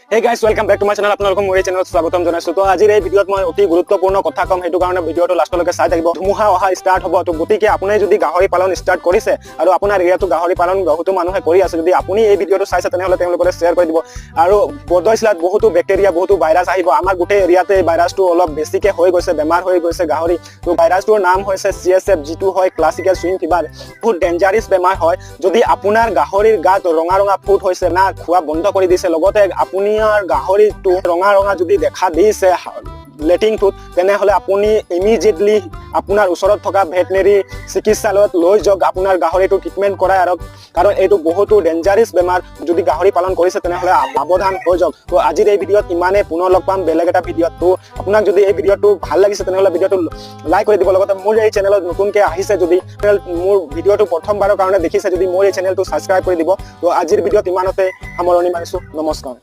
Hey guys, welcome back to my channel. আপোনালোকক মোৰ চেনেলত স্বাগতম জনাইছো। তো আজিৰ এই ভিডিঅ'ত মই অতি গুৰুত্বপূৰ্ণ কথা কম, হেতু কাৰণে ভিডিঅ'টো লাষ্টলৈকে চাই থাকিব। ধুমুহা অহা ষ্টাৰ্ট হ'ব, তো গতিকে আপুনি যদি গাহৰি পালন ষ্টাৰ্ট কৰিছে আৰু আপোনাৰ এৰিয়াটো গাহৰি পালন বহুতো মানুহে কৰি আছে, যদি আপুনি এই ভিডিঅ'টো চাইছে তেনেহ'লে তেওঁলোকলৈ শ্বেয়াৰ কৰি দিব। আৰু বৰ্ডাৰছিলাত বহুতো বেক্টেৰিয়া বহুতো ভাইৰাছ আহিব। আমাৰ গোটেই এৰিয়াতে ভাইৰাছটো অলপ বেছিকে হৈ গৈছে, বেমাৰ হৈ গৈছে গাহৰি। তো ভাইৰাছটোৰ নাম হৈছে CSF, যিটো হয় ক্লাছিকেল সুইং ফিভাৰ। বহুত ডেঞ্জাৰাছ বেমাৰ হয়। যদি আপোনাৰ গাহৰিৰ গাত ৰঙা ৰঙা ফুট হৈছে, না খোৱা বন্ধ কৰি দিছে, লগতে আপুনি গাহৰিটো ৰঙা ৰঙা যদি দেখা দিছে লেটিংটোত, তেনেহ'লে আপুনি ইমিডিয়েটলি আপোনাৰ ওচৰত থকা ভেটেনেৰী চিকিৎসালয়ত লৈ যাওক, আপোনাৰ গাহৰিটো ট্ৰিটমেণ্ট কৰাই আৰু কাৰণ এইটো বহুতো ডেঞ্জাৰাছ বেমাৰ। যদি গাহৰি পালন কৰিছে তেনেহ'লে সাৱধান হৈ যাওক। তো আজিৰ এই ভিডিঅ'ত ইমানেই, পুনৰ লগ পাম বেলেগ এটা ভিডিঅ'ত। তো আপোনাক যদি এই ভিডিঅ'টো ভাল লাগিছে তেনেহ'লে ভিডিঅ'টো লাইক কৰি দিব। লগতে মোৰ এই চেনেলত নতুনকৈ আহিছে, যদি মোৰ ভিডিঅ'টো প্ৰথমবাৰৰ কাৰণে দেখিছে, যদি মোৰ এই চেনেলটো ছাবস্ক্ৰাইব কৰি দিব। তো আজিৰ ভিডিঅ'ত ইমানতে সামৰণি মাৰিছোঁ। নমস্কাৰ।